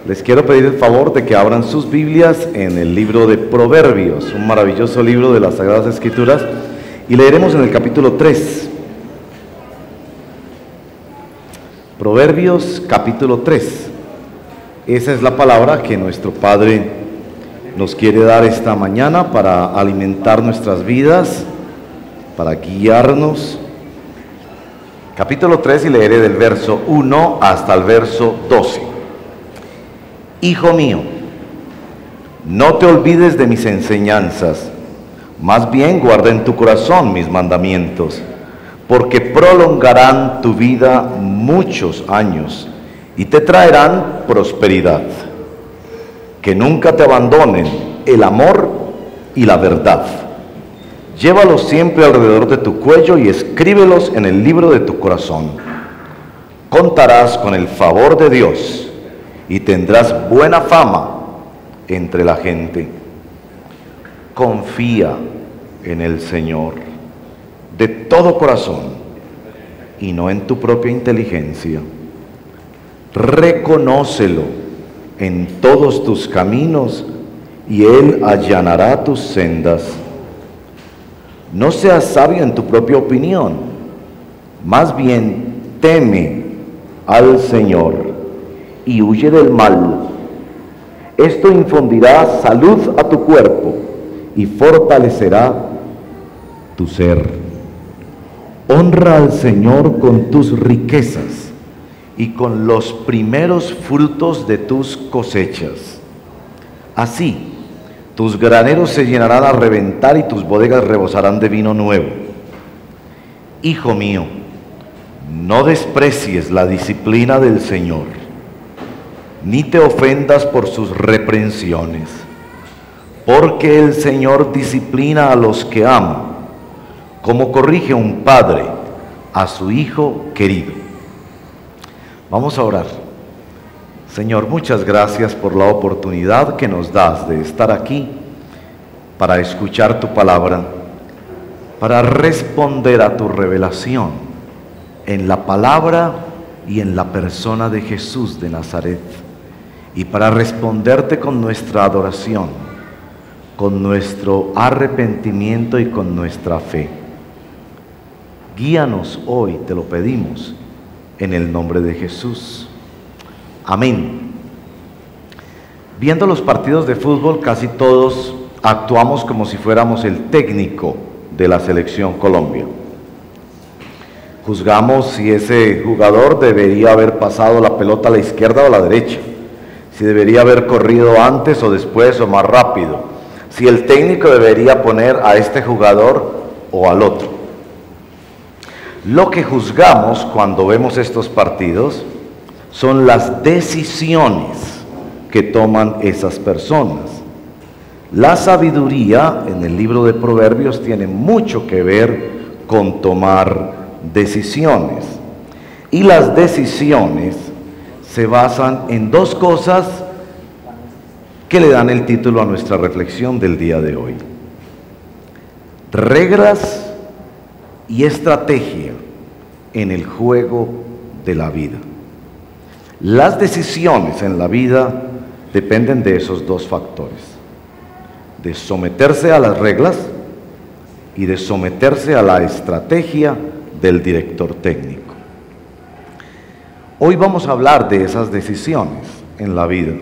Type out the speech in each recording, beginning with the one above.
Les quiero pedir el favor de que abran sus Biblias en el libro de Proverbios, un maravilloso libro de las Sagradas Escrituras, y leeremos en el capítulo 3. Proverbios capítulo 3. Esa es la palabra que nuestro Padre nos quiere dar esta mañana para alimentar nuestras vidas, para guiarnos. Capítulo 3, y leeré del verso 1 hasta el verso 12. Hijo mío, no te olvides de mis enseñanzas, más bien guarda en tu corazón mis mandamientos, porque prolongarán tu vida muchos años y te traerán prosperidad. Que nunca te abandonen el amor y la verdad. Llévalos siempre alrededor de tu cuello y escríbelos en el libro de tu corazón. Contarás con el favor de Dios y tendrás buena fama entre la gente. Confía en el Señor de todo corazón y no en tu propia inteligencia. Reconócelo en todos tus caminos y Él allanará tus sendas. No seas sabio en tu propia opinión, más bien teme al Señor y huye del mal. Esto infundirá salud a tu cuerpo y fortalecerá tu ser. Honra al Señor con tus riquezas y con los primeros frutos de tus cosechas. Así, tus graneros se llenarán a reventar y tus bodegas rebosarán de vino nuevo. Hijo mío, no desprecies la disciplina del Señor, ni te ofendas por sus reprensiones, porque el Señor disciplina a los que ama, como corrige un padre a su hijo querido. Vamos a orar. Señor, muchas gracias por la oportunidad que nos das de estar aquí para escuchar tu palabra, para responder a tu revelación en la palabra y en la persona de Jesús de Nazaret, y para responderte con nuestra adoración, con nuestro arrepentimiento y con nuestra fe. Guíanos hoy, te lo pedimos, en el nombre de Jesús. Amén. Viendo los partidos de fútbol, casi todos actuamos como si fuéramos el técnico de la selección Colombia. Juzgamos si ese jugador debería haber pasado la pelota a la izquierda o a la derecha, si debería haber corrido antes o después o más rápido, si el técnico debería poner a este jugador o al otro. Lo que juzgamos cuando vemos estos partidos son las decisiones que toman esas personas. La sabiduría en el libro de Proverbios tiene mucho que ver con tomar decisiones. Y las decisiones se basan en dos cosas que le dan el título a nuestra reflexión del día de hoy: reglas y estrategia en el juego de la vida. Las decisiones en la vida dependen de esos dos factores: de someterse a las reglas y de someterse a la estrategia del director técnico. Hoy vamos a hablar de esas decisiones en la vida,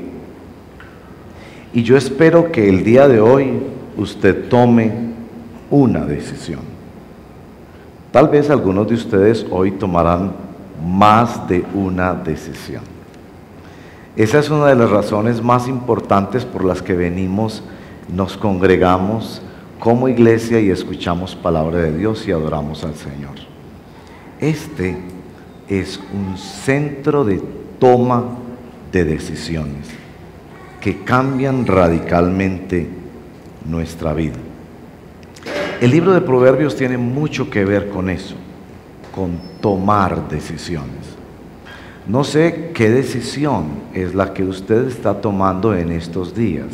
y yo espero que el día de hoy usted tome una decisión. Tal vez algunos de ustedes hoy tomarán más de una decisión. Esa es una de las razones más importantes por las que venimos, nos congregamos como iglesia y escuchamos palabra de Dios y adoramos al Señor. Este es un centro de toma de decisiones que cambian radicalmente nuestra vida. El libro de Proverbios tiene mucho que ver con eso, con tomar decisiones. No sé qué decisión es la que usted está tomando en estos días.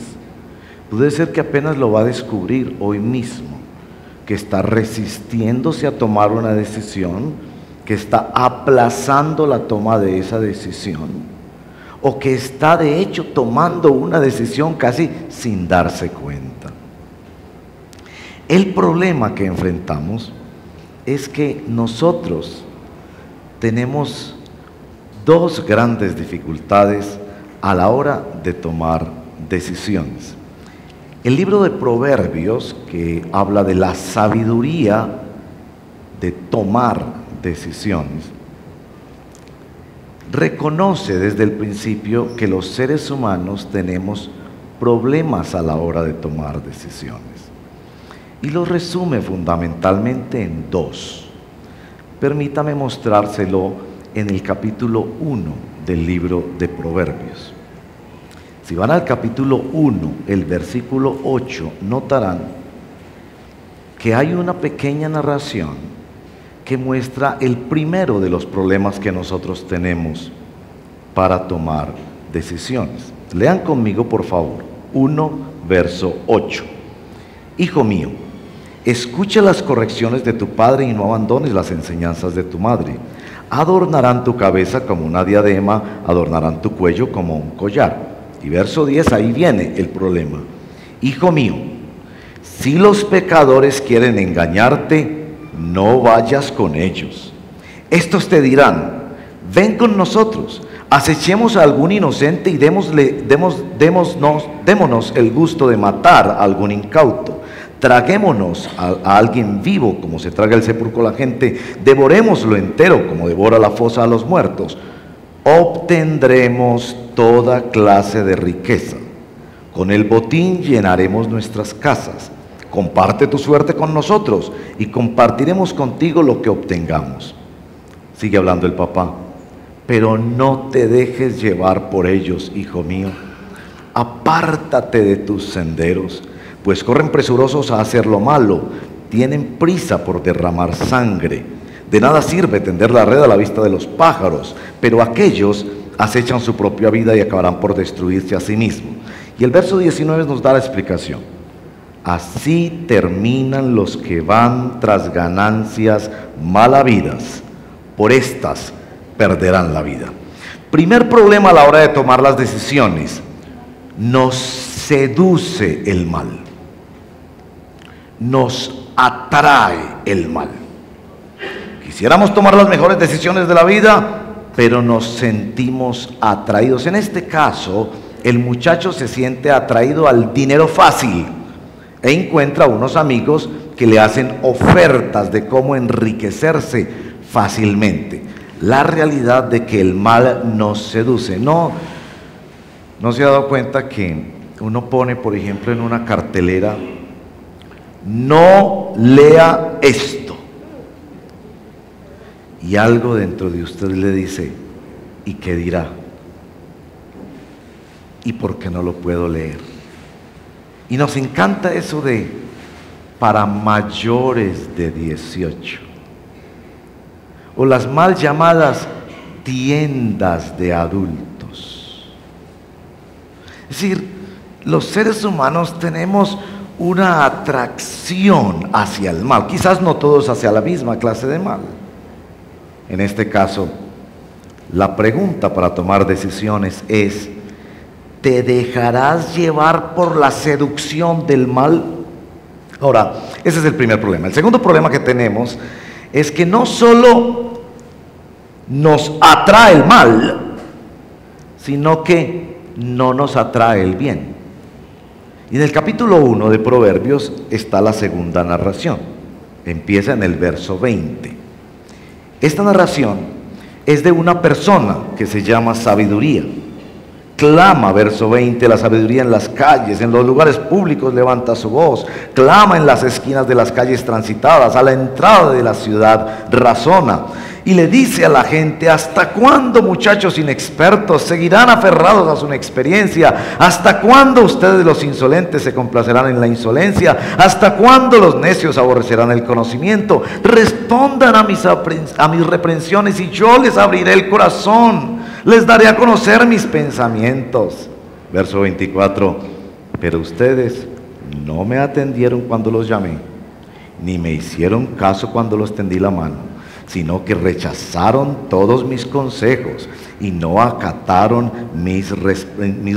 Puede ser que apenas lo va a descubrir hoy mismo, que está resistiéndose a tomar una decisión, que está aplazando la toma de esa decisión, o que está de hecho tomando una decisión casi sin darse cuenta. El problema que enfrentamos es que nosotros tenemos dos grandes dificultades a la hora de tomar decisiones. El libro de Proverbios, que habla de la sabiduría de tomar decisiones, reconoce desde el principio que los seres humanos tenemos problemas a la hora de tomar decisiones. Y lo resume fundamentalmente en dos. Permítame mostrárselo en el capítulo 1 del libro de Proverbios. Si van al capítulo 1, el versículo 8, notarán que hay una pequeña narración que muestra el primero de los problemas que nosotros tenemos para tomar decisiones. Lean conmigo, por favor, 1, verso 8. Hijo mío, escucha las correcciones de tu padre y no abandones las enseñanzas de tu madre. Adornarán tu cabeza como una diadema, adornarán tu cuello como un collar. Y verso 10, ahí viene el problema. Hijo mío, si los pecadores quieren engañarte, no vayas con ellos. Estos te dirán, ven con nosotros, acechemos a algún inocente y démonos el gusto de matar a algún incauto. Traguémonos a alguien vivo como se traga el sepulcro a la gente, devorémoslo entero como devora la fosa a los muertos. Obtendremos toda clase de riqueza. Con el botín llenaremos nuestras casas. Comparte tu suerte con nosotros y compartiremos contigo lo que obtengamos. Sigue hablando el papá. Pero no te dejes llevar por ellos, hijo mío. Apártate de tus senderos, pues corren presurosos a hacer lo malo, tienen prisa por derramar sangre. De nada sirve tender la red a la vista de los pájaros, pero aquellos acechan su propia vida y acabarán por destruirse a sí mismos. Y el verso 19 nos da la explicación. Así terminan los que van tras ganancias malavidas, por estas perderán la vida. Primer problema a la hora de tomar las decisiones: nos seduce el mal, nos atrae el mal. Quisiéramos tomar las mejores decisiones de la vida, pero nos sentimos atraídos. En este caso, el muchacho se siente atraído al dinero fácil e encuentra unos amigos que le hacen ofertas de cómo enriquecerse fácilmente. La realidad de que el mal nos seduce. ¿No se ha dado cuenta que uno pone, por ejemplo, en una cartelera, no lea esto? Y algo dentro de usted le dice, ¿y qué dirá? ¿Y por qué no lo puedo leer? Y nos encanta eso de para mayores de 18. O las mal llamadas tiendas de adultos. Es decir, los seres humanos tenemos una atracción hacia el mal. Quizás no todos hacia la misma clase de mal. En este caso, la pregunta para tomar decisiones es: ¿te dejarás llevar por la seducción del mal? Ahora, ese es el primer problema. El segundo problema que tenemos es que no solo nos atrae el mal, sino que no nos atrae el bien. Y en el capítulo 1 de Proverbios está la segunda narración. Empieza en el verso 20. Esta narración es de una persona que se llama Sabiduría. Clama, verso 20, la sabiduría en las calles, en los lugares públicos levanta su voz. Clama en las esquinas de las calles transitadas, a la entrada de la ciudad razona. Y le dice a la gente: ¿hasta cuándo, muchachos inexpertos, seguirán aferrados a su inexperiencia? ¿Hasta cuándo ustedes los insolentes se complacerán en la insolencia? ¿Hasta cuándo los necios aborrecerán el conocimiento? Respondan a mis reprensiones y yo les abriré el corazón. Les daré a conocer mis pensamientos. Verso 24. Pero ustedes no me atendieron cuando los llamé, ni me hicieron caso cuando los tendí la mano. sino que rechazaron todos mis consejos y no acataron mis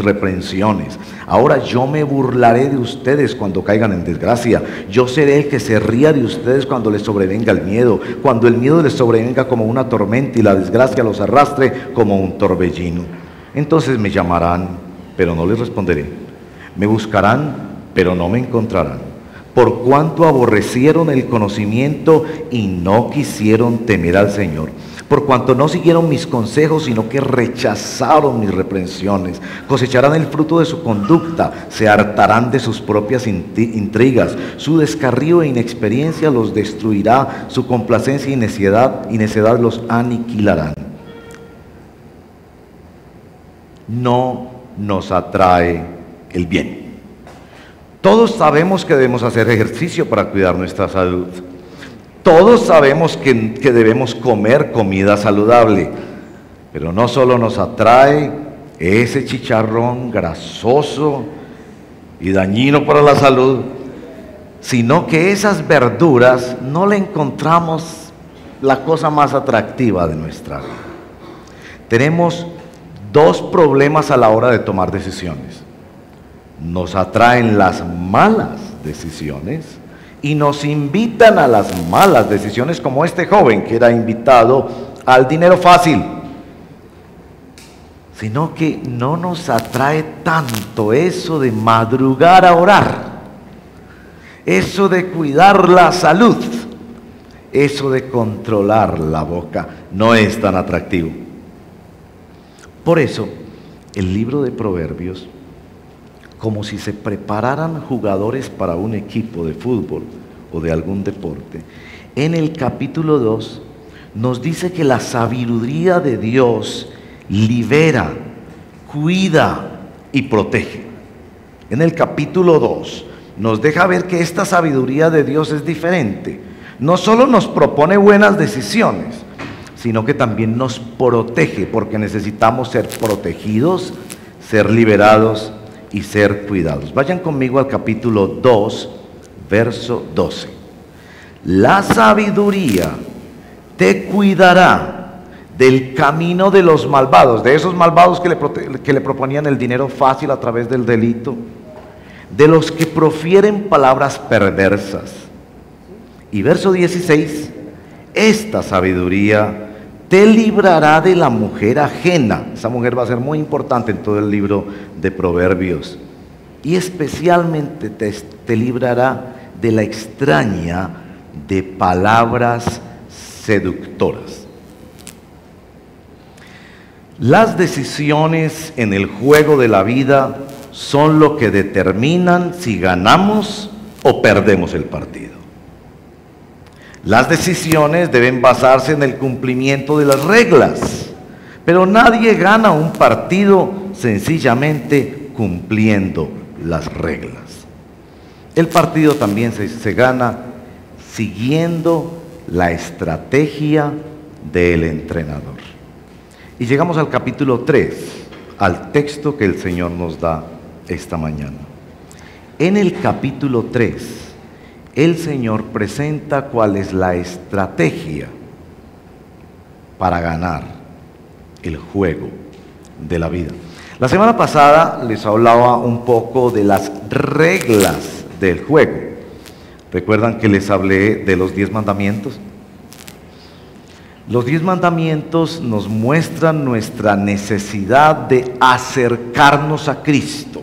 reprensiones. Ahora yo me burlaré de ustedes cuando caigan en desgracia. Yo seré el que se ría de ustedes cuando les sobrevenga el miedo, cuando el miedo les sobrevenga como una tormenta y la desgracia los arrastre como un torbellino. Entonces me llamarán, pero no les responderé. Me buscarán, pero no me encontrarán. Por cuanto aborrecieron el conocimiento y no quisieron temer al Señor. Por cuanto no siguieron mis consejos, sino que rechazaron mis reprensiones. Cosecharán el fruto de su conducta, se hartarán de sus propias intrigas. Su descarrío e inexperiencia los destruirá, su complacencia y necedad los aniquilarán. No nos atrae el bien. Todos sabemos que debemos hacer ejercicio para cuidar nuestra salud. Todos sabemos que debemos comer comida saludable. Pero no solo nos atrae ese chicharrón grasoso y dañino para la salud, sino que esas verduras no le encontramos la cosa más atractiva de nuestra vida. Tenemos dos problemas a la hora de tomar decisiones. Nos atraen las malas decisiones y nos invitan a las malas decisiones, como este joven que era invitado al dinero fácil. Sino que no nos atrae tanto eso de madrugar a orar, eso de cuidar la salud, eso de controlar la boca, no es tan atractivo. Por eso, el libro de Proverbios, como si se prepararan jugadores para un equipo de fútbol o de algún deporte, en el capítulo 2 nos dice que la sabiduría de Dios libera, cuida y protege. En el capítulo 2 nos deja ver que esta sabiduría de Dios es diferente. No solo nos propone buenas decisiones, sino que también nos protege, porque necesitamos ser protegidos, ser liberados y ser cuidados. Vayan conmigo al capítulo 2, verso 12. La sabiduría te cuidará del camino de los malvados, de esos malvados que le proponían el dinero fácil a través del delito, de los que profieren palabras perversas. Y verso 16, esta sabiduría te librará de la mujer ajena. Esa mujer va a ser muy importante en todo el libro de Proverbios. Y especialmente te librará de la extraña de palabras seductoras. Las decisiones en el juego de la vida son lo que determinan si ganamos o perdemos el partido. Las decisiones deben basarse en el cumplimiento de las reglas, pero nadie gana un partido sencillamente cumpliendo las reglas. El partido también se gana siguiendo la estrategia del entrenador. Y llegamos al capítulo 3, al texto que el Señor nos da esta mañana. En el capítulo 3, el Señor presenta cuál es la estrategia para ganar el juego de la vida. La semana pasada les hablaba un poco de las reglas del juego. ¿Recuerdan que les hablé de los 10 mandamientos? Los 10 mandamientos nos muestran nuestra necesidad de acercarnos a Cristo.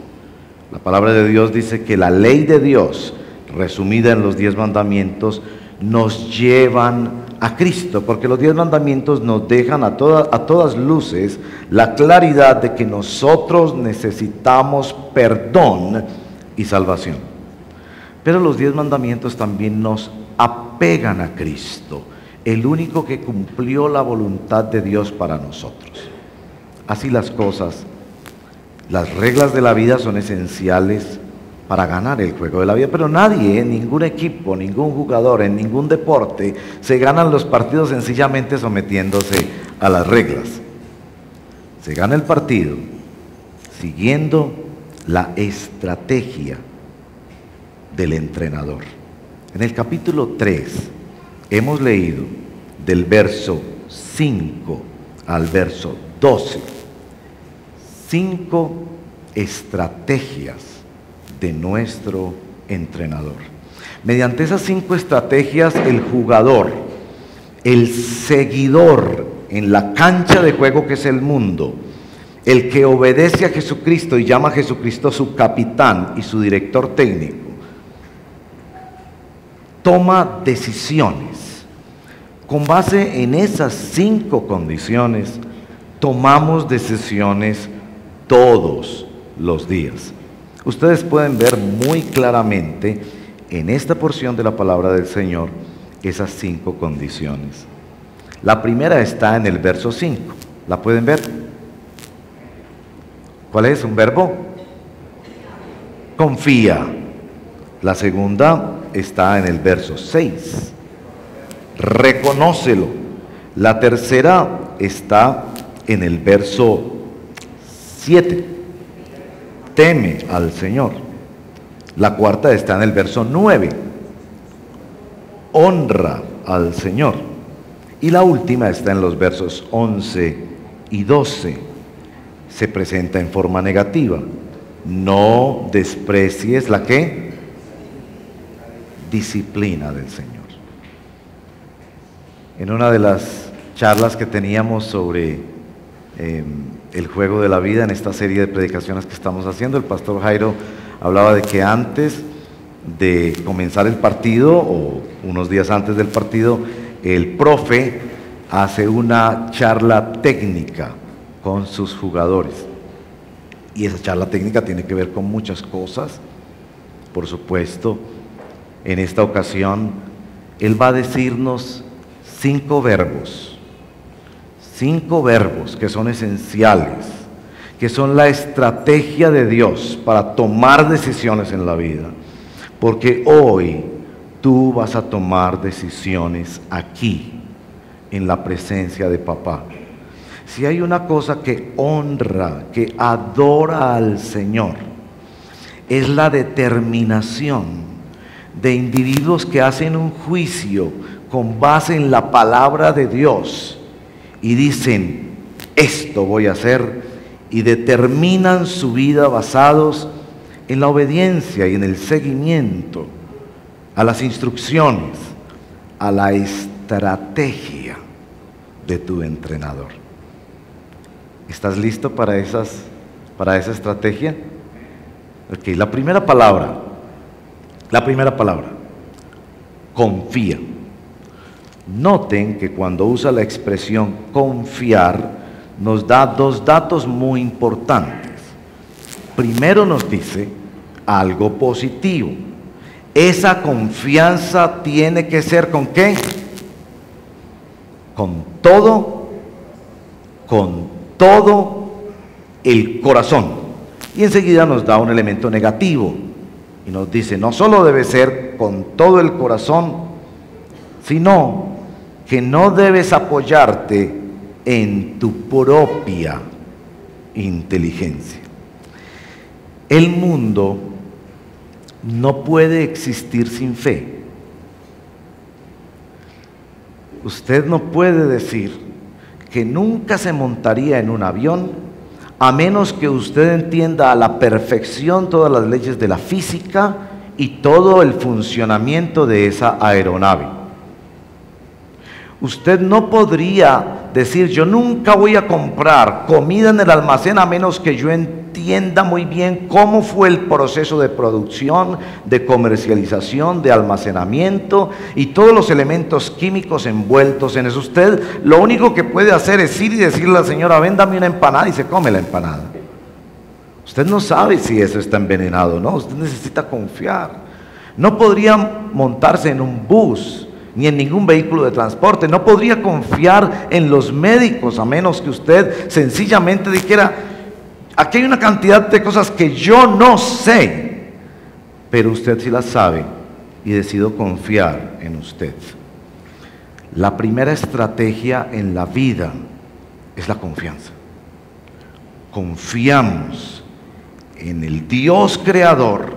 La palabra de Dios dice que la ley de Dios, resumida en los 10 mandamientos, nos llevan a Cristo, porque los 10 mandamientos nos dejan a todas luces la claridad de que nosotros necesitamos perdón y salvación. Pero los 10 mandamientos también nos apegan a Cristo, el único que cumplió la voluntad de Dios para nosotros. Así las cosas, las reglas de la vida son esenciales para ganar el juego de la vida, pero nadie, ningún equipo, ningún jugador, en ningún deporte, se ganan los partidos sencillamente sometiéndose a las reglas. Se gana el partido siguiendo la estrategia del entrenador. En el capítulo 3 hemos leído del verso 5 al verso 12, 5 estrategias de nuestro entrenador. Mediante esas 5 estrategias, el jugador, el seguidor en la cancha de juego que es el mundo, el que obedece a Jesucristo y llama a Jesucristo su capitán y su director técnico, toma decisiones. Con base en esas 5 condiciones, tomamos decisiones todos los días. Ustedes pueden ver muy claramente en esta porción de la palabra del Señor esas 5 condiciones. La primera está en el verso 5. ¿La pueden ver? ¿Cuál es? ¿Un verbo? Confía. La segunda está en el verso 6. Reconócelo. La tercera está en el verso 7. Teme al Señor. La cuarta está en el verso 9. Honra al Señor. Y la última está en los versos 11 y 12. Se presenta en forma negativa. No desprecies la ¿qué? Disciplina del Señor. En una de las charlas que teníamos sobre el juego de la vida, en esta serie de predicaciones que estamos haciendo, el pastor Jairo hablaba de que antes de comenzar el partido, o unos días antes del partido, el profe hace una charla técnica con sus jugadores. Y esa charla técnica tiene que ver con muchas cosas. Por supuesto, en esta ocasión, él va a decirnos 5 verbos que son esenciales, que son la estrategia de Dios para tomar decisiones en la vida. Porque hoy tú vas a tomar decisiones aquí, en la presencia de papá. Si hay una cosa que honra, que adora al Señor, es la determinación de individuos que hacen un juicio con base en la palabra de Dios y dicen, esto voy a hacer, y determinan su vida basados en la obediencia y en el seguimiento a las instrucciones, a la estrategia de tu entrenador. ¿Estás listo para esa estrategia? Ok, la primera palabra, confía. Noten que cuando usa la expresión confiar, nos da 2 datos muy importantes. Primero nos dice algo positivo. Esa confianza tiene que ser ¿con qué? Con todo el corazón. Y enseguida nos da un elemento negativo y nos dice, no solo debe ser con todo el corazón, sino que no debes apoyarte en tu propia inteligencia. El mundo no puede existir sin fe. Usted no puede decir que nunca se montaría en un avión a menos que usted entienda a la perfección todas las leyes de la física y todo el funcionamiento de esa aeronave. Usted no podría decir, yo nunca voy a comprar comida en el almacén a menos que yo entienda muy bien cómo fue el proceso de producción, de comercialización, de almacenamiento y todos los elementos químicos envueltos en eso. Usted lo único que puede hacer es ir y decirle a la señora, véndame una empanada, y se come la empanada. Usted no sabe si eso está envenenado o no, usted necesita confiar. No podría montarse en un bus ni en ningún vehículo de transporte, no podría confiar en los médicos a menos que usted sencillamente dijera, aquí hay una cantidad de cosas que yo no sé, pero usted sí las sabe y decido confiar en usted. La primera estrategia en la vida es la confianza. Confiamos en el Dios creador,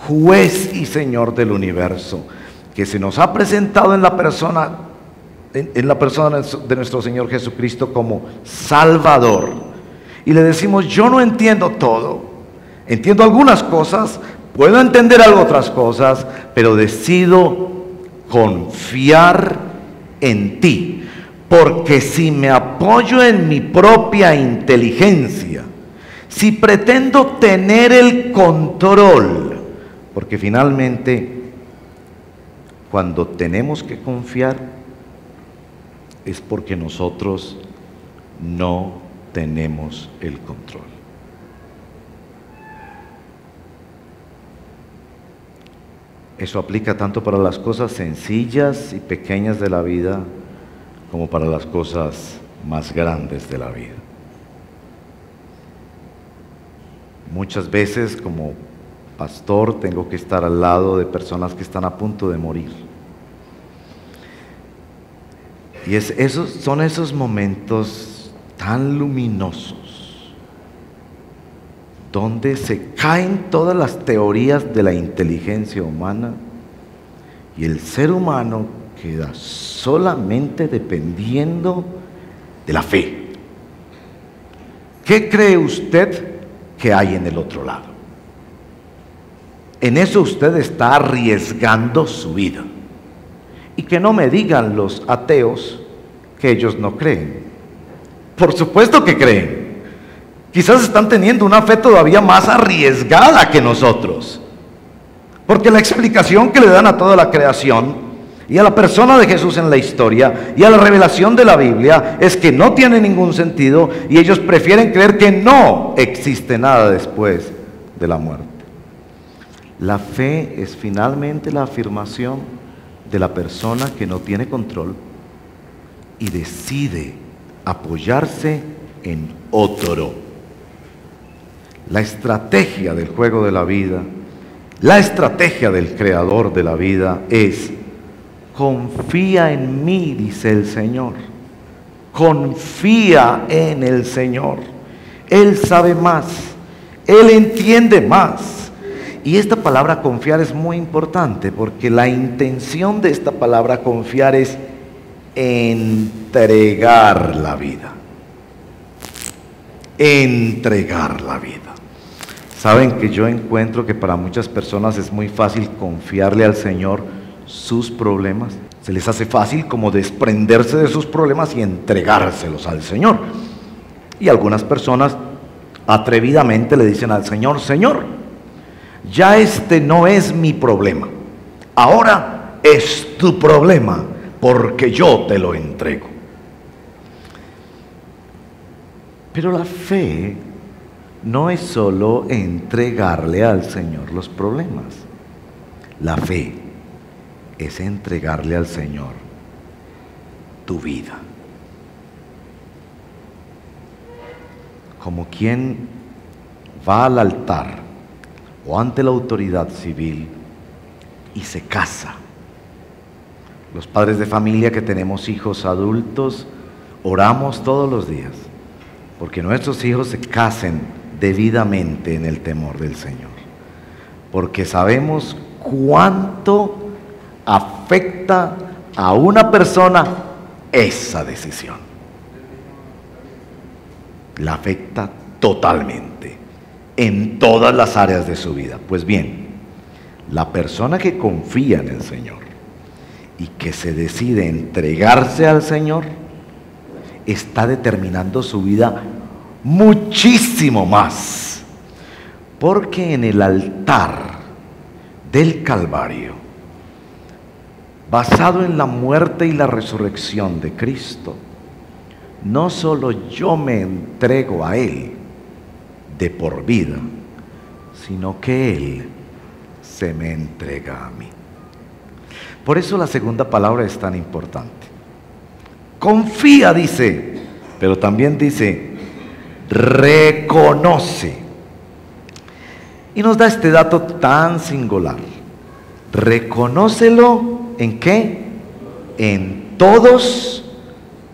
juez y señor del universo, que se nos ha presentado en la persona en la persona de nuestro Señor Jesucristo como Salvador, y le decimos, yo no entiendo todo, entiendo algunas cosas, puedo entender algo otras cosas, pero decido confiar en ti, porque si me apoyo en mi propia inteligencia, si pretendo tener el control, porque finalmente cuando tenemos que confiar es porque nosotros no tenemos el control. Eso aplica tanto para las cosas sencillas y pequeñas de la vida como para las cosas más grandes de la vida. Muchas veces como pastor tengo que estar al lado de personas que están a punto de morir. Y son esos momentos tan luminosos donde se caen todas las teorías de la inteligencia humana y el ser humano queda solamente dependiendo de la fe. ¿Qué cree usted que hay en el otro lado? En eso usted está arriesgando su vida. Y que no me digan los ateos que ellos no creen. Por supuesto que creen. Quizás están teniendo una fe todavía más arriesgada que nosotros. Porque la explicación que le dan a toda la creación y a la persona de Jesús en la historia y a la revelación de la Biblia es que no tiene ningún sentido, y ellos prefieren creer que no existe nada después de la muerte. La fe es finalmente la afirmación de la persona que no tiene control y decide apoyarse en otro. La estrategia del juego de la vida, la estrategia del creador de la vida es: confía en mí, dice el Señor. Confía en el Señor. Él sabe más, Él entiende más. Y esta palabra confiar es muy importante, porque la intención de esta palabra confiar es entregar la vida. Entregar la vida. Saben que yo encuentro que para muchas personas es muy fácil confiarle al Señor sus problemas. Se les hace fácil como desprenderse de sus problemas y entregárselos al Señor. Y algunas personas atrevidamente le dicen al Señor: Señor, ya este no es mi problema, ahora es tu problema, porque yo te lo entrego. Pero la fe no es solo entregarle al Señor los problemas. La fe es entregarle al Señor tu vida. Como quien va al altar o ante la autoridad civil y se casa. Los padres de familia que tenemos hijos adultos oramos todos los días porque nuestros hijos se casen debidamente en el temor del Señor, porque sabemos cuánto afecta a una persona esa decisión. La afecta totalmente en todas las áreas de su vida. Pues bien, la persona que confía en el Señor y que se decide entregarse al Señor está determinando su vida muchísimo más, porque en el altar del Calvario, basado en la muerte y la resurrección de Cristo, no solo yo me entrego a Él de por vida, sino que Él se me entrega a mí. Por eso la segunda palabra es tan importante. Confía, dice, pero también dice reconoce. Y nos da este dato tan singular. Reconócelo, ¿en qué? En todos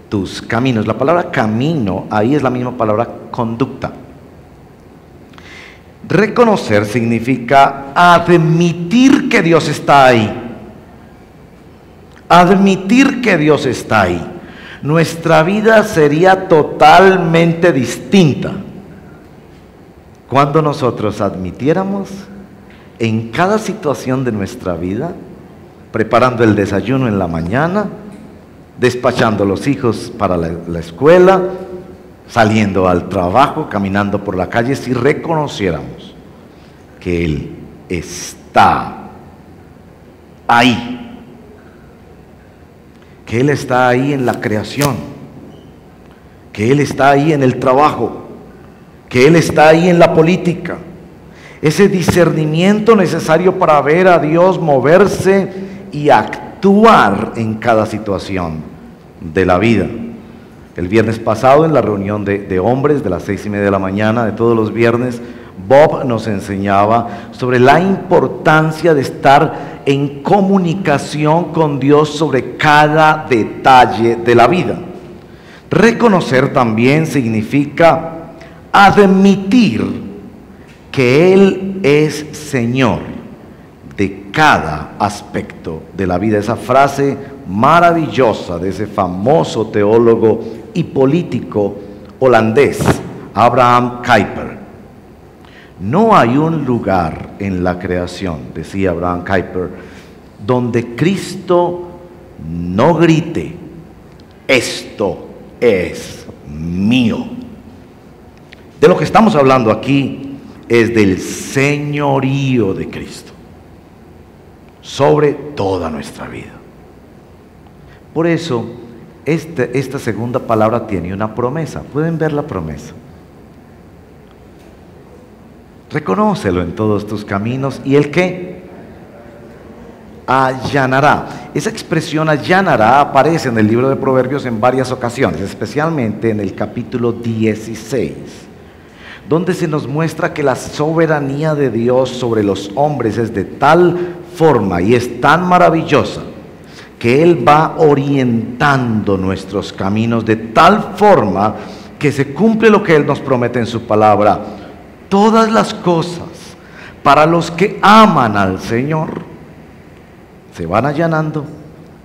tus caminos. La palabra camino ahí es la misma palabra conducta. Reconocer significa admitir que Dios está ahí. admitir que Dios está ahí, nuestra vida sería totalmente distinta cuando nosotros admitiéramos en cada situación de nuestra vida, preparando el desayuno en la mañana, despachando a los hijos para la escuela, saliendo al trabajo, caminando por la calle, si reconociéramos que Él está ahí, que Él está ahí en la creación, que Él está ahí en el trabajo, que Él está ahí en la política. Ese discernimiento necesario para ver a Dios moverse y actuar en cada situación de la vida. El viernes pasado, en la reunión de hombres de las 6:30 de la mañana de todos los viernes, Bob nos enseñaba sobre la importancia de estar en comunicación con Dios sobre cada detalle de la vida. Reconocer también significa admitir que Él es Señor de cada aspecto de la vida. Esa frase maravillosa de ese famoso teólogo y político holandés, Abraham Kuyper. No hay un lugar en la creación, decía Abraham Kuyper, donde Cristo no grite: esto es mío. De lo que estamos hablando aquí es del señorío de Cristo sobre toda nuestra vida. Por eso, esta segunda palabra tiene una promesa. ¿Pueden ver la promesa? Reconócelo en todos tus caminos. ¿Y el qué? Allanará. Esa expresión allanará aparece en el libro de Proverbios en varias ocasiones, especialmente en el capítulo 16, donde se nos muestra que la soberanía de Dios sobre los hombres es de tal forma y es tan maravillosa que Él va orientando nuestros caminos de tal forma que se cumple lo que Él nos promete en su palabra. Todas las cosas para los que aman al Señor se van allanando,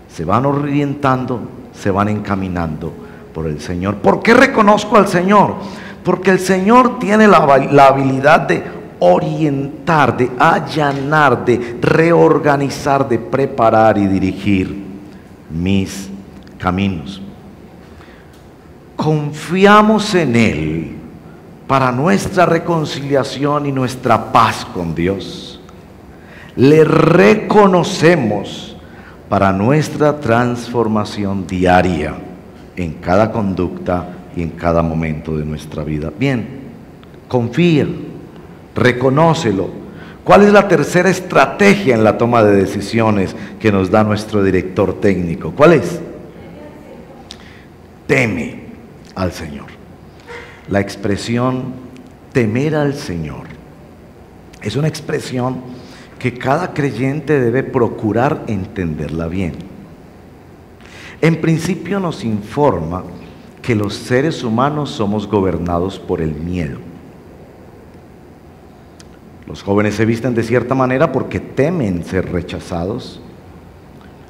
se van orientando, se van encaminando por el Señor. ¿Por qué reconozco al Señor? Porque el Señor tiene la habilidad de orientar, de allanar, de reorganizar, de preparar y dirigir mis caminos. Confiamos en Él para nuestra reconciliación y nuestra paz con Dios. Le reconocemos para nuestra transformación diaria en cada conducta y en cada momento de nuestra vida. Bien, confía, reconócelo. ¿Cuál es la tercera estrategia en la toma de decisiones que nos da nuestro director técnico? ¿Cuál es? Teme al Señor. La expresión temer al Señor es una expresión que cada creyente debe procurar entenderla bien. En principio nos informa que los seres humanos somos gobernados por el miedo. Los jóvenes se visten de cierta manera porque temen ser rechazados.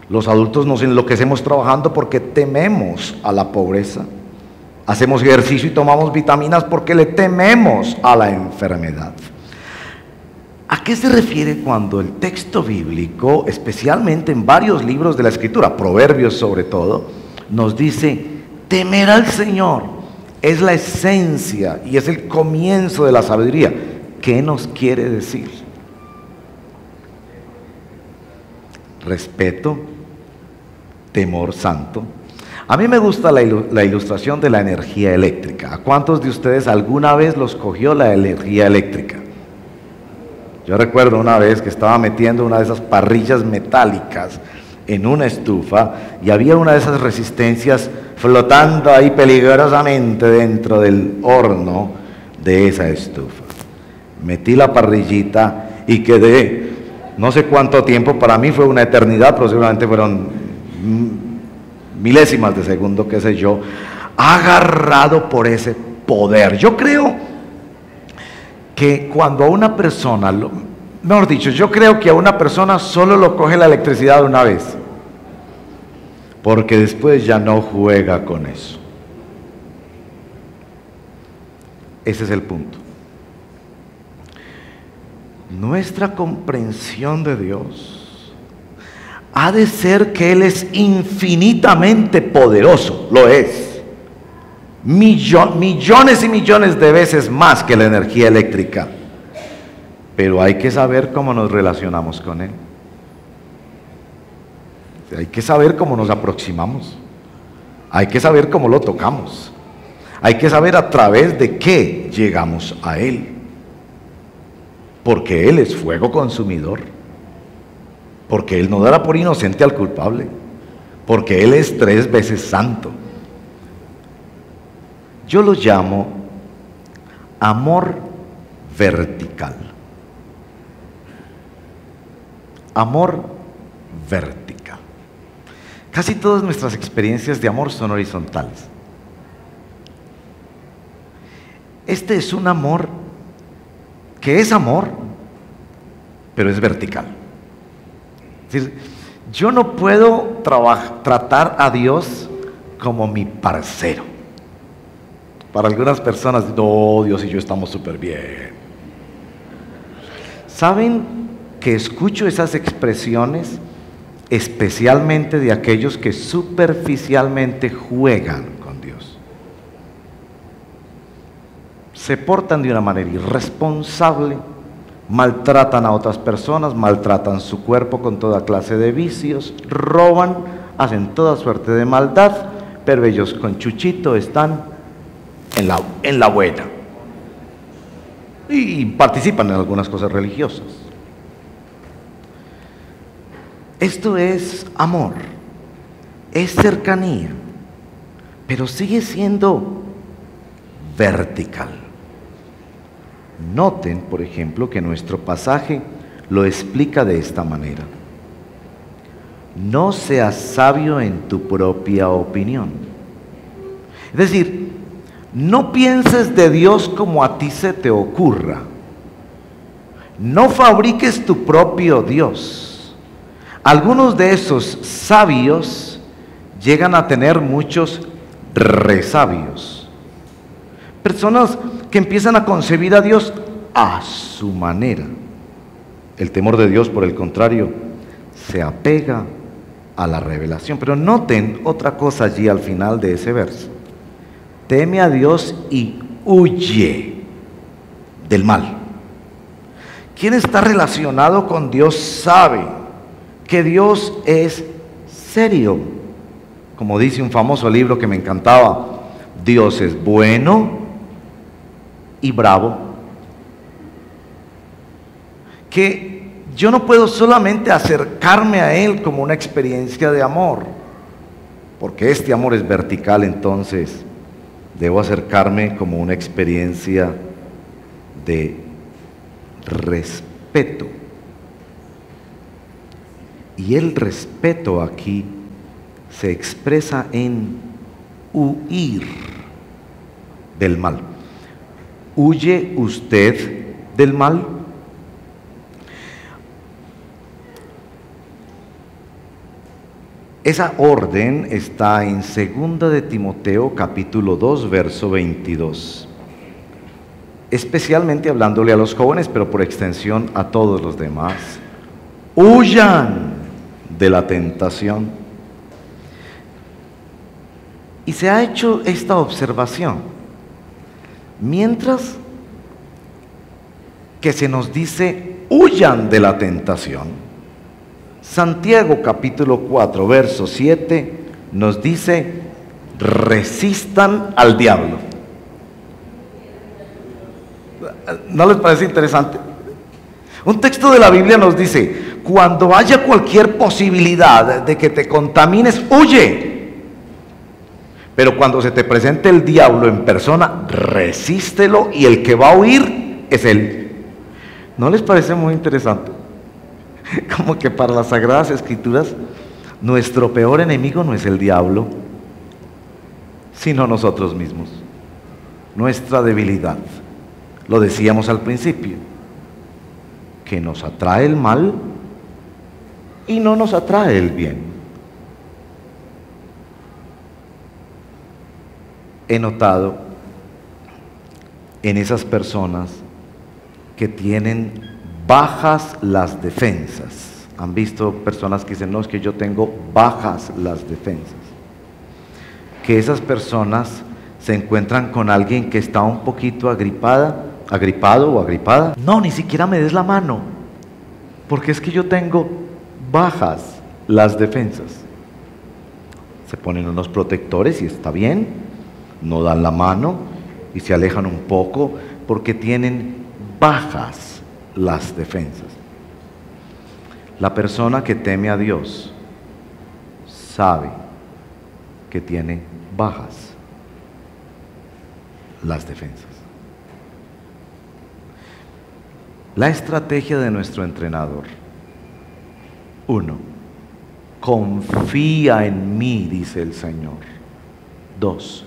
Los adultos nos enloquecemos trabajando porque tememos a la pobreza. Hacemos ejercicio y tomamos vitaminas porque le tememos a la enfermedad. ¿A qué se refiere cuando el texto bíblico, especialmente en varios libros de la Escritura, Proverbios sobre todo, nos dice temer al Señor? Es la esencia y es el comienzo de la sabiduría. ¿Qué nos quiere decir? Respeto, temor santo. A mí me gusta la ilustración de la energía eléctrica. ¿A cuántos de ustedes alguna vez los cogió la energía eléctrica? Yo recuerdo una vez que estaba metiendo una de esas parrillas metálicas en una estufa y había una de esas resistencias flotando ahí peligrosamente dentro del horno de esa estufa. Metí la parrillita y quedé, no sé cuánto tiempo, para mí fue una eternidad, pero seguramente fueron milésimas de segundo, qué sé yo, agarrado por ese poder. Yo creo que cuando a una persona, mejor dicho, yo creo que a una persona solo lo coge la electricidad una vez. porque después ya no juega con eso. Ese es el punto. Nuestra comprensión de Dios ha de ser que Él es infinitamente poderoso, lo es. Millones y millones de veces más que la energía eléctrica. Pero hay que saber cómo nos relacionamos con Él. Hay que saber cómo nos aproximamos. Hay que saber cómo lo tocamos. Hay que saber a través de qué llegamos a Él. Porque Él es fuego consumidor. Porque Él no dará por inocente al culpable. Porque Él es 3 veces santo. Yo lo llamo amor vertical. Amor vertical. Casi todas nuestras experiencias de amor son horizontales. Este es un amor que es amor, pero es vertical. Es decir, yo no puedo tratar a Dios como mi parcero. Para algunas personas, no, Dios y yo estamos súper bien. ¿Saben que escucho esas expresiones especialmente de aquellos que superficialmente juegan con Dios? Se portan de una manera irresponsable, maltratan a otras personas, maltratan su cuerpo con toda clase de vicios, roban, hacen toda suerte de maldad, pero ellos con Chuchito están en la buena y participan en algunas cosas religiosas. Esto es amor, es cercanía, pero sigue siendo vertical. Noten, por ejemplo, que nuestro pasaje lo explica de esta manera: no seas sabio en tu propia opinión. Es decir, no pienses de Dios como a ti se te ocurra. No fabriques tu propio Dios. Algunos de esos sabios llegan a tener muchos resabios. Personas que empiezan a concebir a Dios a su manera. El temor de Dios, por el contrario, se apega a la revelación. Pero noten otra cosa allí al final de ese verso: teme a Dios y huye del mal. Quien está relacionado con Dios sabe que Dios es serio. Como dice un famoso libro que me encantaba, Dios es bueno y bravo. Que yo no puedo solamente acercarme a Él como una experiencia de amor, porque este amor es vertical. Entonces debo acercarme como una experiencia de respeto. Y el respeto aquí se expresa en huir del mal. ¿Huye usted del mal? Esa orden está en 2 de Timoteo capítulo 2 verso 22. Especialmente hablándole a los jóvenes, pero por extensión a todos los demás. Huyan de la tentación. Y se ha hecho esta observación: mientras que se nos dice huyan de la tentación, Santiago capítulo 4 verso 7 nos dice resistan al diablo. ¿No les parece interesante? Un texto de la Biblia nos dice: cuando haya cualquier posibilidad de que te contamines, huye. Pero cuando se te presente el diablo en persona, resístelo, y el que va a huir es él. ¿No les parece muy interesante? Como que para las Sagradas Escrituras, nuestro peor enemigo no es el diablo, sino nosotros mismos, nuestra debilidad. Lo decíamos al principio, que nos atrae el mal y no nos atrae el bien. he notado en esas personas que tienen bajas las defensas. ¿Han visto personas que dicen, no, es que yo tengo bajas las defensas? Que esas personas se encuentran con alguien que está un poquito agripado o agripada. No, ni siquiera me des la mano, porque es que yo tengo bajas las defensas. Se ponen unos protectores y está bien, no dan la mano y se alejan un poco porque tienen bajas las defensas. La persona que teme a Dios sabe que tiene bajas las defensas. La estrategia de nuestro entrenador: 1, confía en mí, dice el Señor. 2,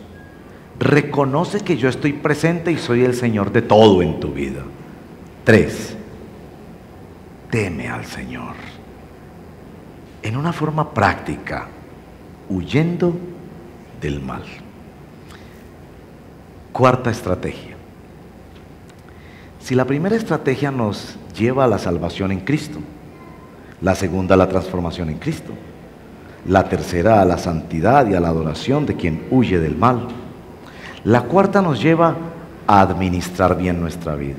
reconoce que yo estoy presente y soy el Señor de todo en tu vida. 3, teme al Señor. En una forma práctica, huyendo del mal. Cuarta estrategia. Si la primera estrategia nos lleva a la salvación en Cristo, la segunda a la transformación en Cristo, la tercera a la santidad y a la adoración de quien huye del mal, la cuarta nos lleva a administrar bien nuestra vida.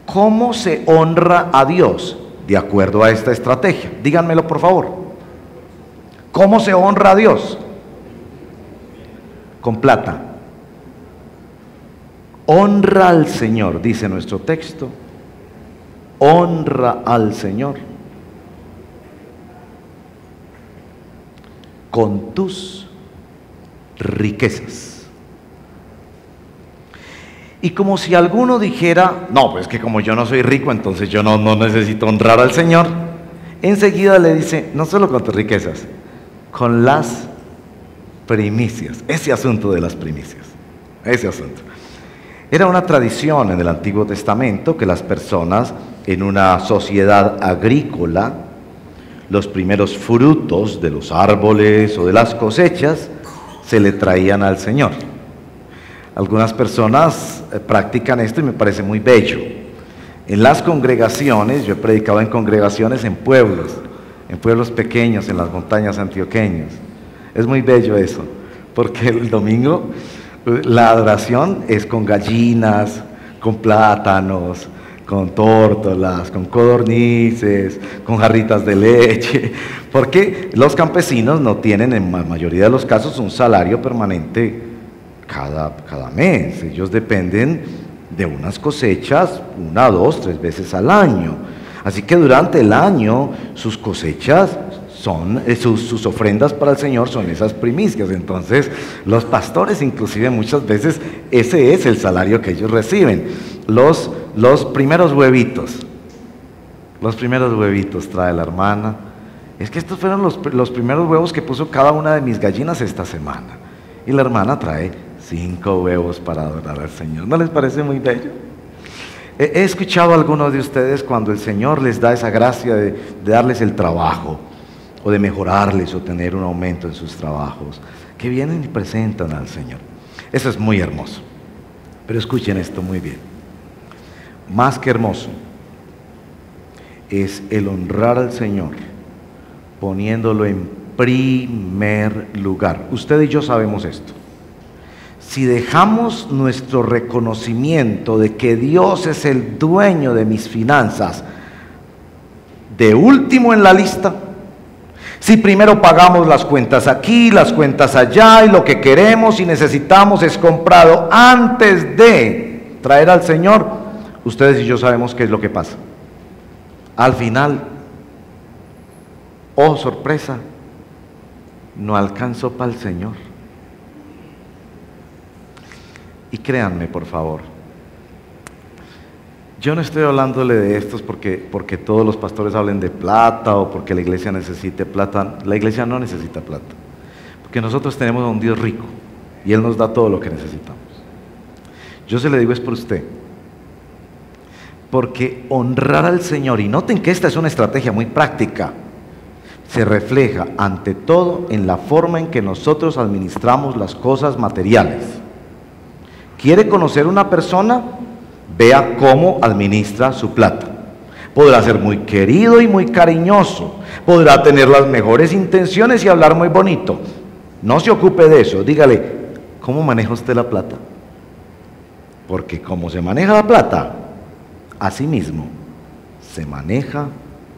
¿Cómo se honra a Dios de acuerdo a esta estrategia? Díganmelo, por favor. ¿Cómo se honra a Dios? Con plata. Honra al Señor, dice nuestro texto. Honra al Señor con tus riquezas. Y como si alguno dijera, no, pues que como yo no soy rico, entonces yo no necesito honrar al Señor, enseguida le dice, no solo con tus riquezas, con las primicias. Ese asunto de las primicias, ese asunto. Era una tradición en el Antiguo Testamento que las personas en una sociedad agrícola, los primeros frutos de los árboles o de las cosechas se le traían al Señor. Algunas personas practican esto y me parece muy bello. En las congregaciones, yo he predicado en congregaciones en pueblos pequeños, en las montañas antioqueñas. Es muy bello eso, porque el domingo la adoración es con gallinas, con plátanos, con tórtolas, con codornices, con jarritas de leche, porque los campesinos no tienen en la mayoría de los casos un salario permanente cada mes. Ellos dependen de unas cosechas 1, 2, 3 veces al año. Así que durante el año sus cosechas son, sus ofrendas para el Señor son esas primicias. Entonces los pastores inclusive muchas veces ese es el salario que ellos reciben. Los primeros huevitos trae la hermana. Es que estos fueron los primeros huevos que puso cada una de mis gallinas esta semana. Y la hermana trae 5 huevos para adorar al Señor. ¿No les parece muy bello? He escuchado a algunos de ustedes cuando el Señor les da esa gracia de darles el trabajo, o de mejorarles, o tener un aumento en sus trabajos, que vienen y presentan al Señor. Eso es muy hermoso. Pero escuchen esto muy bien. Más que hermoso es el honrar al Señor poniéndolo en primer lugar. Usted y yo sabemos esto. Si dejamos nuestro reconocimiento de que Dios es el dueño de mis finanzas de último en la lista, si primero pagamos las cuentas aquí, las cuentas allá, y lo que queremos y necesitamos es comprado antes de traer al Señor, ustedes y yo sabemos qué es lo que pasa. Al final, oh sorpresa, no alcanzó para el Señor. Y créanme, por favor, yo no estoy hablándole de estos porque todos los pastores hablen de plata o porque la iglesia necesite plata. La iglesia no necesita plata, porque nosotros tenemos a un Dios rico y Él nos da todo lo que necesitamos. Yo se le digo es por usted, porque honrar al Señor, y noten que esta es una estrategia muy práctica, se refleja ante todo en la forma en que nosotros administramos las cosas materiales. ¿Quiere conocer una persona? Vea cómo administra su plata. Podrá ser muy querido y muy cariñoso, podrá tener las mejores intenciones y hablar muy bonito. No se ocupe de eso, dígale, ¿cómo maneja usted la plata? Porque como se maneja la plata, así mismo se maneja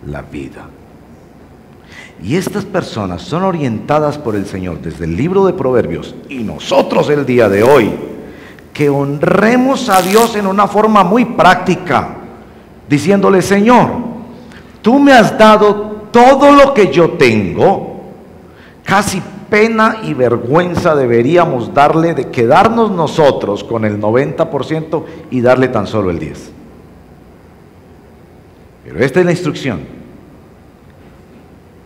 la vida. Y estas personas son orientadas por el Señor desde el libro de Proverbios, y nosotros el día de hoy, que honremos a Dios en una forma muy práctica, diciéndole, Señor, tú me has dado todo lo que yo tengo. Casi pena y vergüenza deberíamos darle de quedarnos nosotros con el 90% y darle tan solo el 10%. Pero esta es la instrucción.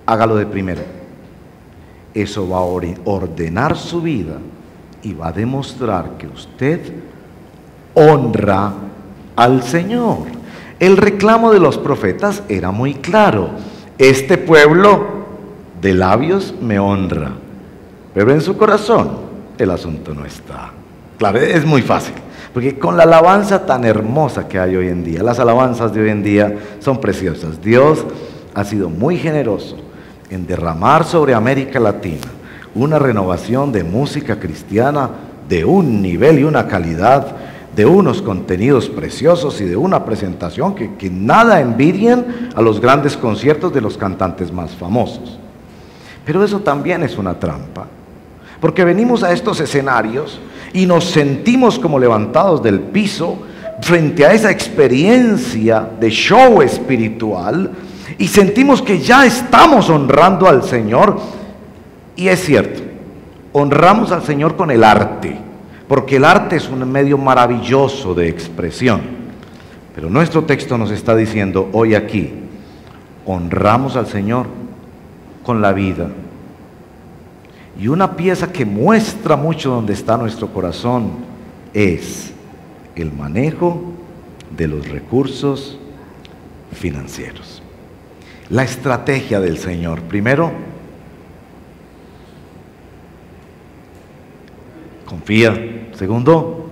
Hágalo de primero. Eso va a ordenar su vida y va a demostrar que usted honra al Señor. El reclamo de los profetas era muy claro. Este pueblo de labios me honra, pero en su corazón el asunto no está. Claro, es muy fácil, porque con la alabanza tan hermosa que hay hoy en día, las alabanzas de hoy en día son preciosas. Dios ha sido muy generoso en derramar sobre América Latina una renovación de música cristiana de un nivel y una calidad, de unos contenidos preciosos y de una presentación que nada envidian a los grandes conciertos de los cantantes más famosos. Pero eso también es una trampa, porque venimos a estos escenarios y nos sentimos como levantados del piso frente a esa experiencia de show espiritual y sentimos que ya estamos honrando al Señor. Y es cierto, honramos al Señor con el arte, porque el arte es un medio maravilloso de expresión. Pero nuestro texto nos está diciendo hoy aquí, honramos al Señor con la vida. Y una pieza que muestra mucho dónde está nuestro corazón es el manejo de los recursos financieros. La estrategia del Señor. Primero, confía. Segundo,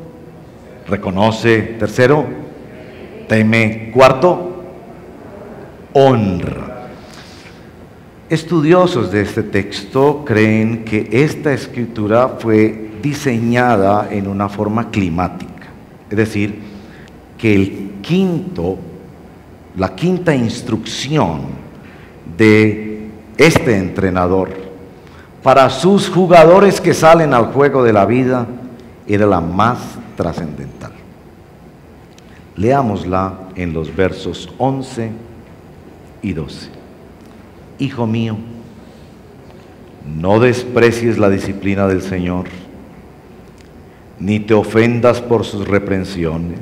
reconoce. Tercero, teme. Cuarto, honra. Estudiosos de este texto creen que esta escritura fue diseñada en una forma climática, es decir, que la quinta instrucción de este entrenador para sus jugadores que salen al juego de la vida era la más trascendental. Leámosla en los versos 11 y 12. Hijo mío, no desprecies la disciplina del Señor, ni te ofendas por sus reprensiones,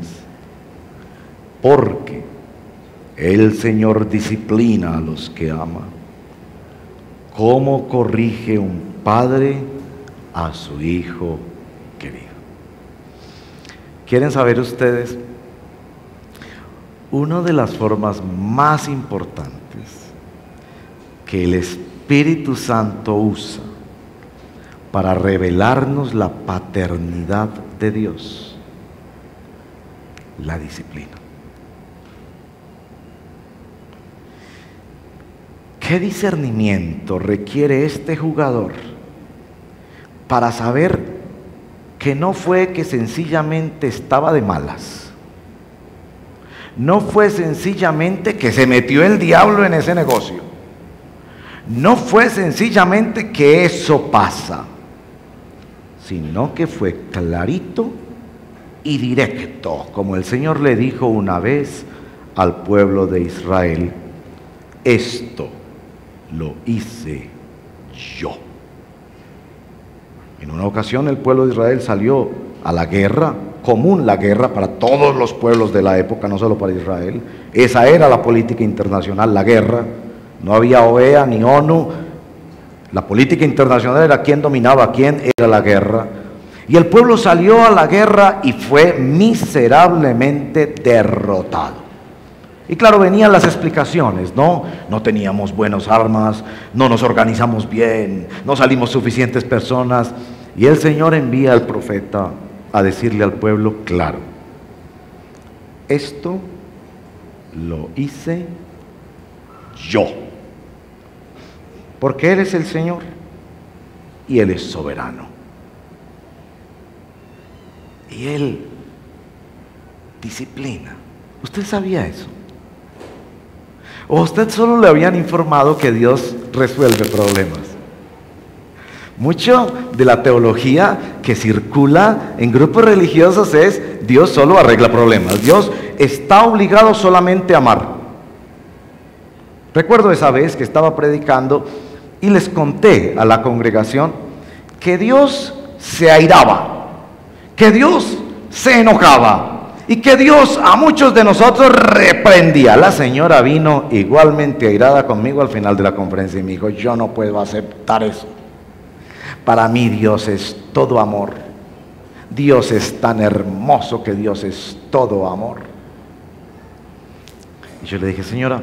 porque el Señor disciplina a los que ama, como corrige un padre a su hijo querido. ¿Quieren saber ustedes? Una de las formas más importantes que el Espíritu Santo usa para revelarnos la paternidad de Dios, la disciplina. ¿Qué discernimiento requiere este jugador para saber que no fue que sencillamente estaba de malas? No fue sencillamente que se metió el diablo en ese negocio. No fue sencillamente que eso pasa, sino que fue clarito y directo, como el Señor le dijo una vez al pueblo de Israel: esto lo hice yo. En una ocasión el pueblo de Israel salió a la guerra, común la guerra para todos los pueblos de la época, no solo para Israel. Esa era la política internacional, la guerra. No había OEA ni ONU. La política internacional era quién dominaba a quién, era la guerra. Y el pueblo salió a la guerra y fue miserablemente derrotado. Y claro, venían las explicaciones, ¿no? No teníamos buenas armas, no nos organizamos bien, no salimos suficientes personas. Y el Señor envía al profeta a decirle al pueblo, claro, esto lo hice yo. Porque Él es el Señor y Él es soberano. Y Él disciplina. ¿Usted sabía eso? ¿O a usted solo le habían informado que Dios resuelve problemas? Mucho de la teología que circula en grupos religiosos es Dios solo arregla problemas. Dios está obligado solamente a amar. Recuerdo esa vez que estaba predicando y les conté a la congregación que Dios se airaba, que Dios se enojaba y que Dios a muchos de nosotros reprendía. La señora vino igualmente airada conmigo al final de la conferencia y me dijo, yo no puedo aceptar eso. Para mí Dios es todo amor. Dios es tan hermoso que Dios es todo amor. Y yo le dije, señora,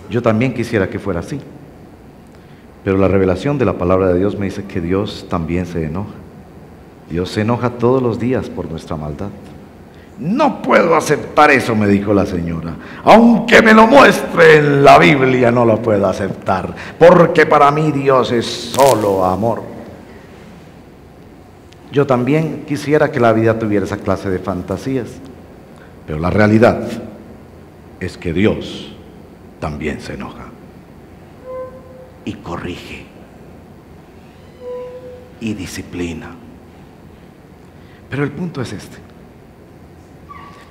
yo también quisiera que fuera así. Pero la revelación de la palabra de Dios me dice que Dios también se enoja. Dios se enoja todos los días por nuestra maldad. No puedo aceptar eso, me dijo la señora. Aunque me lo muestre en la Biblia, no lo puedo aceptar. Porque para mí Dios es solo amor. Yo también quisiera que la vida tuviera esa clase de fantasías. Pero la realidad es que Dios también se enoja. Y corrige. Y disciplina. Pero el punto es este.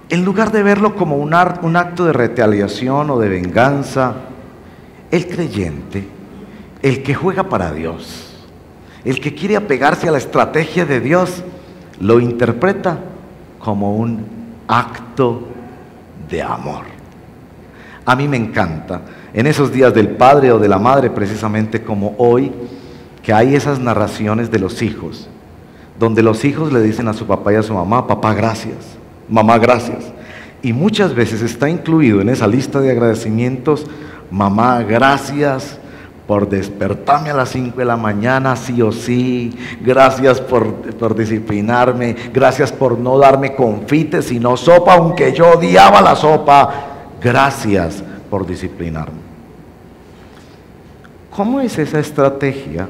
En lugar de verlo como un acto de retaliación o de venganza, el creyente, el que juega para Dios, el que quiere apegarse a la estrategia de Dios, lo interpreta como un acto de amor. A mí me encanta, en esos días del padre o de la madre, precisamente como hoy, que hay esas narraciones de los hijos, donde los hijos le dicen a su papá y a su mamá, papá, gracias. Mamá, gracias. Y muchas veces está incluido en esa lista de agradecimientos, mamá, gracias por despertarme a las 5 de la mañana, sí o sí. Gracias por disciplinarme. Gracias por no darme confites, sino sopa, aunque yo odiaba la sopa. Gracias por disciplinarme. ¿Cómo es esa estrategia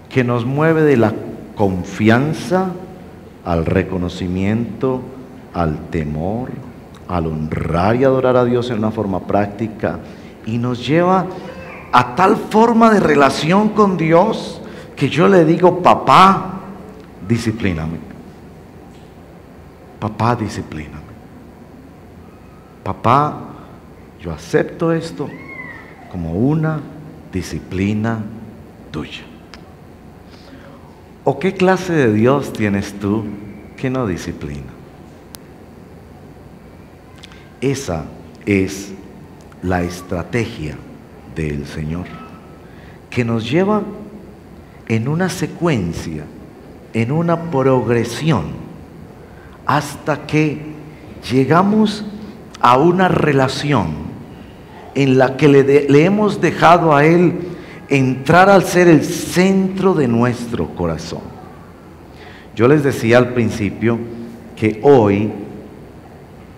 que nos mueve de la confianza al reconocimiento, al temor, al honrar y adorar a Dios en una forma práctica, y nos lleva a tal forma de relación con Dios que yo le digo, papá, disciplíname. Papá, disciplíname. Papá, yo acepto esto como una disciplina tuya. ¿O qué clase de Dios tienes tú que no disciplina? Esa es la estrategia del Señor, que nos lleva en una secuencia, en una progresión, hasta que llegamos a una relación en la que le hemos dejado a Él entrar al ser el centro de nuestro corazón. Yo les decía al principio que hoy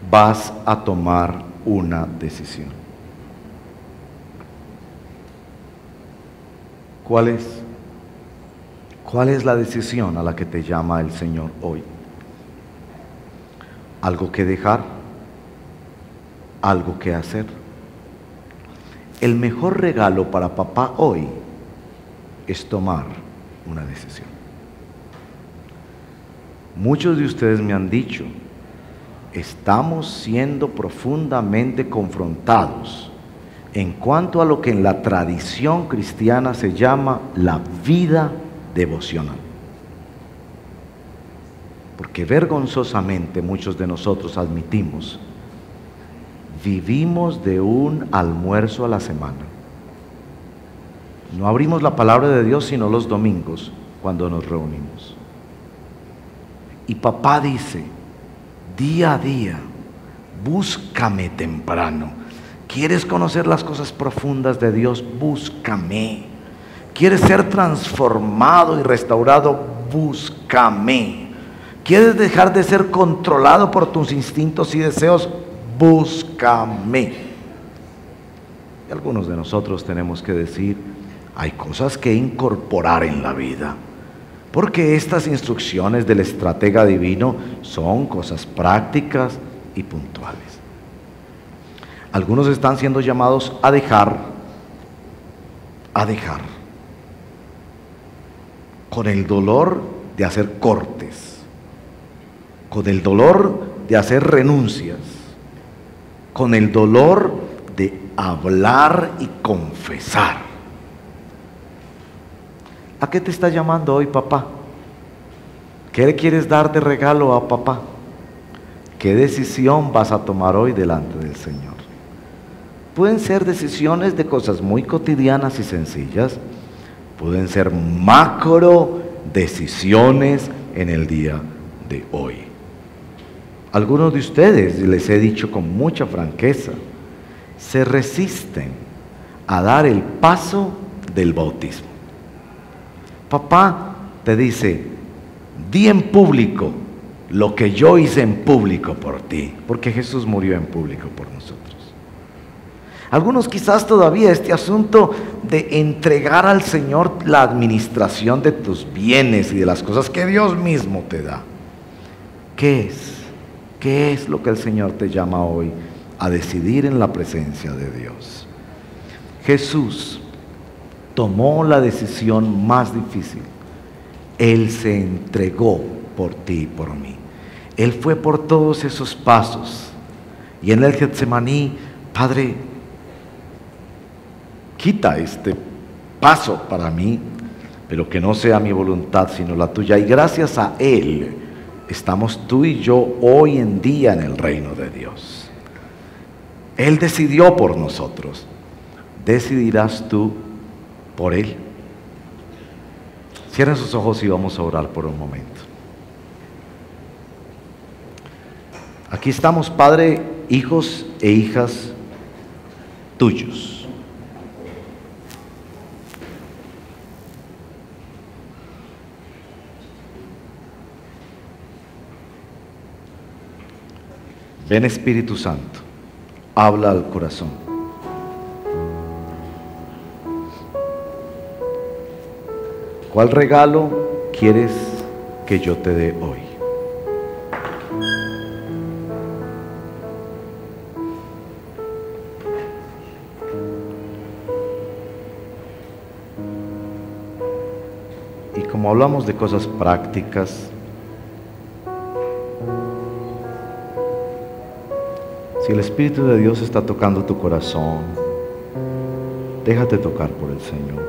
vas a tomar una decisión. ¿Cuál es? ¿Cuál es la decisión a la que te llama el Señor hoy? ¿Algo que dejar? ¿Algo que hacer? El mejor regalo para papá hoy es tomar una decisión. Muchos de ustedes me han dicho, estamos siendo profundamente confrontados en cuanto a lo que en la tradición cristiana se llama la vida devocional. Porque vergonzosamente muchos de nosotros admitimos, vivimos de un almuerzo a la semana. No abrimos la palabra de Dios sino los domingos cuando nos reunimos. Y papá dice, día a día, Búscame temprano. ¿Quieres conocer las cosas profundas de Dios? Búscame. ¿Quieres ser transformado y restaurado? Búscame. ¿Quieres dejar de ser controlado por tus instintos y deseos? Búscame. Y algunos de nosotros tenemos que decir, hay cosas que incorporar en la vida, porque estas instrucciones del estratega divino son cosas prácticas y puntuales. Algunos están siendo llamados a dejar, con el dolor de hacer cortes, con el dolor de hacer renuncias, con el dolor de hablar y confesar. ¿A qué te está llamando hoy, papá? ¿Qué le quieres dar de regalo a papá? ¿Qué decisión vas a tomar hoy delante del Señor? Pueden ser decisiones de cosas muy cotidianas y sencillas, pueden ser macro decisiones en el día de hoy. Algunos de ustedes, les he dicho con mucha franqueza, se resisten a dar el paso del bautismo. Papá te dice, di en público lo que yo hice en público por ti, porque Jesús murió en público por nosotros. Algunos quizás todavía este asunto de entregar al Señor la administración de tus bienes y de las cosas que Dios mismo te da. ¿Qué es? ¿Qué es lo que el Señor te llama hoy a decidir en la presencia de Dios? Jesús tomó la decisión más difícil. Él se entregó por ti y por mí. Él fue por todos esos pasos. Y en el Getsemaní, Padre, quita este paso para mí, pero que no sea mi voluntad sino la tuya. Y gracias a Él estamos tú y yo hoy en día en el reino de Dios. Él decidió por nosotros. ¿Decidirás tú por Él? Cierren sus ojos y vamos a orar por un momento. Aquí estamos, Padre, hijos e hijas tuyos. Ven, Espíritu Santo, habla al corazón. ¿Cuál regalo quieres que yo te dé hoy? Y como hablamos de cosas prácticas, si el Espíritu de Dios está tocando tu corazón, déjate tocar por el Señor.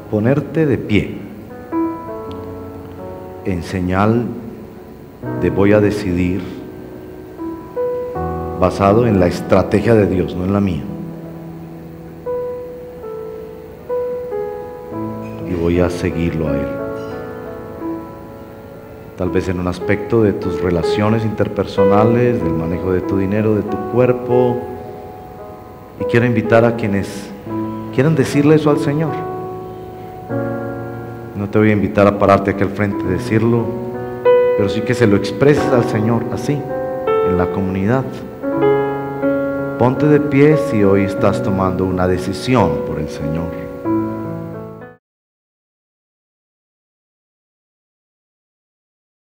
Ponerte de pie en señal de voy a decidir basado en la estrategia de Dios, no en la mía. Y voy a seguirlo a Él. Tal vez en un aspecto de tus relaciones interpersonales, del manejo de tu dinero, de tu cuerpo. Y quiero invitar a quienes quieran decirle eso al Señor. No te voy a invitar a pararte aquí al frente y decirlo, pero sí que se lo expreses al Señor así, en la comunidad. Ponte de pie si hoy estás tomando una decisión por el Señor.